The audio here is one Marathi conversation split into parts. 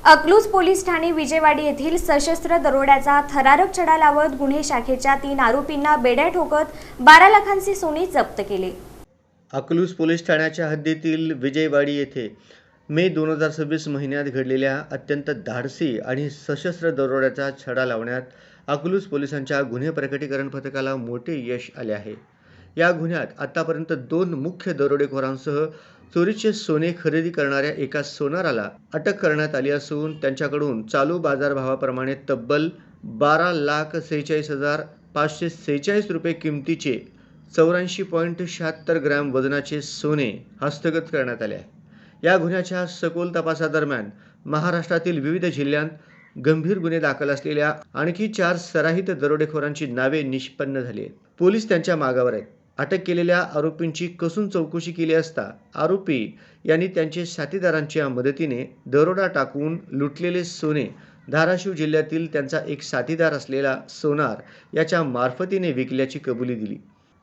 अकलूज पोलीस ठाणे विजयवाडी येथील सशस्त्र दरोड्याचा थरारक छडा लावत गुन्हे शाखेच्या 3 आरोपींना बेड्या ठोकत 12 लाखांचे सोने जप्त केले। अकलूज पोलीस ठाण्याच्या हद्दीतील विजयवाडी येथे मे 2026 महिन्यात घडलेल्या अत्यंत धाडसी आणि सशस्त्र दरोड्याचा छडा लावण्यात अकलूज पोलिसांच्या गुन्हे प्रकटीकरण पथकाला मोठे यश आले आहे। या गुन्ह्यात आतापर्यंत 2 मुख्य दरोडेखोरांसह चोरीचे सोने खरेदी करणाऱ्या एका सोनाराला अटक करण्यात आली असून त्यांच्याकडून चालू बाजारभावाप्रमाणे तब्बल 12,46,546 रुपये किमतीचे 84.76 ग्रॅम वजनाचे सोने हस्तगत करण्यात आले आहे। या गुन्ह्याच्या सखोल तपासादरम्यान महाराष्ट्रातील विविध जिल्ह्यांत गंभीर गुन्हे दाखल असलेल्या आणखी 4 सराईत दरोडेखोरांची नावे निष्पन्न झाली आहेत। पोलीस त्यांच्या मागावर आहेत। अटक केलेल्या आरोपींची कसून चौकशी केली असता आरोपी यांनी त्यांच्या साथीदारांच्या मदतीने दरोडा टाकून लुटलेले सोने धाराशिव जिल्ह्यातील त्यांचा एक साथीदार असलेला सोनार याच्या मार्फतीने विकल्याची कबुली दिली।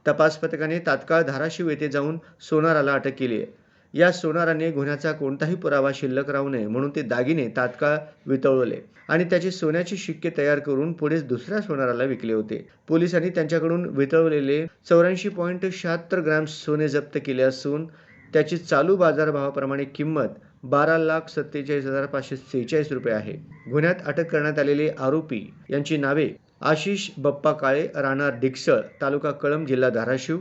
तपास पथकाने तात्काळ धाराशिव येथे जाऊन सोनाराला अटक केली आहे। या सोनाराने गुन्ह्याचा कोणताही पुरावा शिल्लक राहू नये म्हणून ते दागिने तात्काळ वितळवले आणि त्याची सोन्याची शिक्के तयार करून पुढे दुसऱ्या सोनाराला विकले होते। पोलिसांनी त्यांच्याकडून वितळवलेले 84.76 ग्रॅम सोने जप्त केले असून त्याची चालू बाजारभावाप्रमाणे किंमत 12,47,546 रुपये आहे। गुन्ह्यात अटक करण्यात आलेले आरोपी यांची नावे आशिष बप्पा काळे, राहणार डिकसळ, तालुका कळंब, जिल्हा धाराशिव;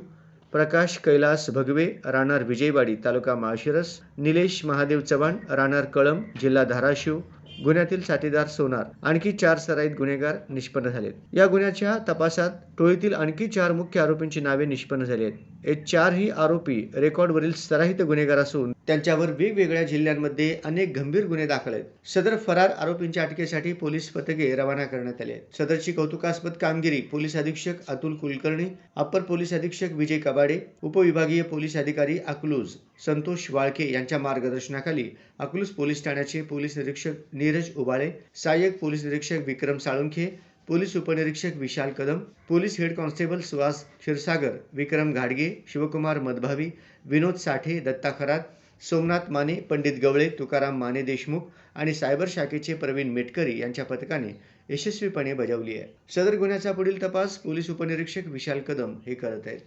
प्रकाश कैलास भगवे, राहणार विजयवाडी, तालुका माळशिरस; निलेश महादेव चव्हाण, राहणार कळंब, जिल्हा धाराशिव। गुन्ह्यातील साथीदार सोनार। आणखी 4 सराईत गुन्हेगार निष्पन्न झालेत। या गुन्ह्याच्या तपासात टोळीतील आणखी 4 मुख्य आरोपींची नावे निष्पन्न झाली आहेत। हे 4ही आरोपी रेकॉर्डवरील सराईत गुन्हेगार असून त्यांच्यावर वेगवेगळ्या जिल्ह्यांमध्ये अनेक गंभीर गुन्हे दाखल आहेत। सदर फरार आरोपींच्या अटकेसाठी पोलीस पथके रवाना करण्यात आले आहेत। सदरची कौतुकास्पद कामगिरी पोलीस अधीक्षक अतुल कुलकर्णी, अपर पोलीस अधीक्षक विजय कबाडे, उपविभागीय पोलीस अधिकारी अकलूज संतोष वाळके यांच्या मार्गदर्शनाखाली अकलूज पोलीस ठाण्याचे पोलीस निरीक्षक नीरज उबाळे, सहाय्यक पोलीस निरीक्षक विक्रम साळुंखे, पोलीस उपनिरीक्षक Vishal Kadam, police head constable Suhas Kshirsagar, Vikram घाडगे, शिवकुमार मधभावी, विनोद साठे, दत्ता खरात, सोमनाथ माने, पंडित गवळे, तुकाराम माने देशमुख आणि सायबर शाखेचे प्रवीण मेटकरी यांच्या पथकाने यशस्वीपणे बजावली आहे। सदर गुन्ह्याचा पुढील तपास पोलीस उपनिरीक्षक विशाल कदम हे करत आहेत।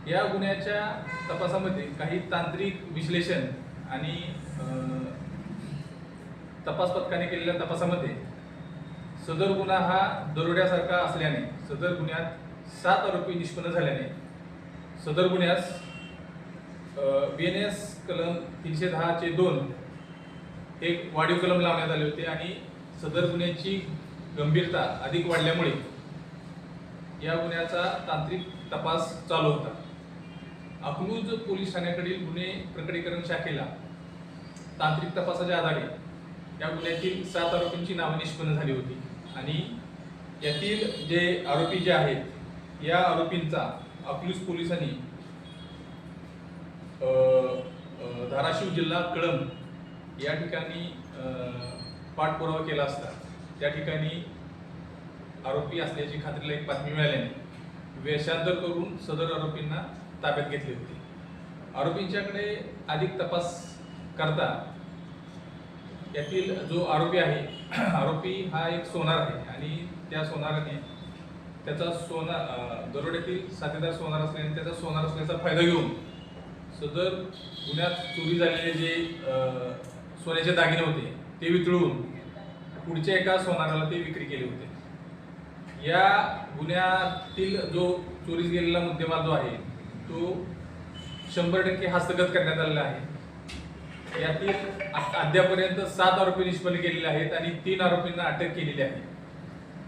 या गुन्ह्याच्या तपासामध्ये काही तांत्रिक विश्लेषण आणि तपास पथकाने केलेल्या तपासामध्ये सदर गुन्हा हा दरोड्यासारखा असल्याने सदर गुन्ह्यात 7 आरोपी निष्पन्न झाल्याने सदर गुन्ह्यास BNS कलम 310(2) एक वाढीव कलम लावण्यात आले होते आणि सदर गुन्ह्याची गंभीरता अधिक वाढल्यामुळे या गुन्ह्याचा तांत्रिक तपास चालू होता। अकलूज पोलीस ठाण्याकडील गुन्हे प्रकटीकरण शाखेला तांत्रिक तपासाच्या आधारे या गुन्ह्यातील 7 आरोपींची नावे निष्पन्न झाली होती आणि यातील जे आरोपी जे आहेत या आरोपींचा अकलूज पोलिसांनी धाराशिव जिल्हा कळंब या ठिकाणी पाठपुरावा केला असता त्या ठिकाणी आरोपी असल्याची खात्रीला एक बातमी मिळाल्याने वेषांतर करून सदर आरोपींना ताब्यात घेतले होते। आरोपींच्याकडे अधिक तपास करता यातील जो आरोपी आहे आरोपी हा एक सोनार आहे आणि त्या सोनाराने त्याचा दरोड्यातील साथीदार सोनार असल्याने त्याचा सोनार असल्याचा फायदा घेऊन सदर गुन्ह्यात चोरी झालेले जे सोन्याचे दागिने होते ते वितळून पुढच्या एका सोनाराला ते विक्री केले होते। या गुन्ह्यातील जो चोरीस गेलेला मुद्देमाल जो आहे तो 100% हस्तगत करण्यात आलेला आहे। यातील अद्यापर्यंत 7 आरोपी निष्पन्न केलेले आहेत आणि 3 आरोपींना अटक केलेली आहे।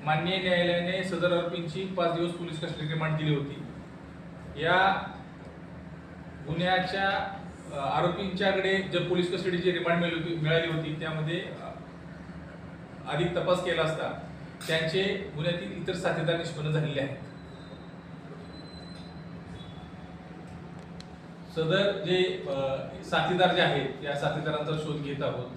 माननीय न्यायालयाने सदर आरोपींची 5 दिवस पोलीस कस्टडी रिमांड दिली होती। या गुन्ह्याच्या आरोपींच्याकडे जर पोलीस कस्टडीची रिमांड मिळाली होती त्यामध्ये अधिक तपास केला असता त्यांचे गुन्ह्यातील इतर साथीदार निष्पन्न झालेले आहेत। सदर जे साथीदार जे आहेत या साथीदारांचा शोध घेत आहोत।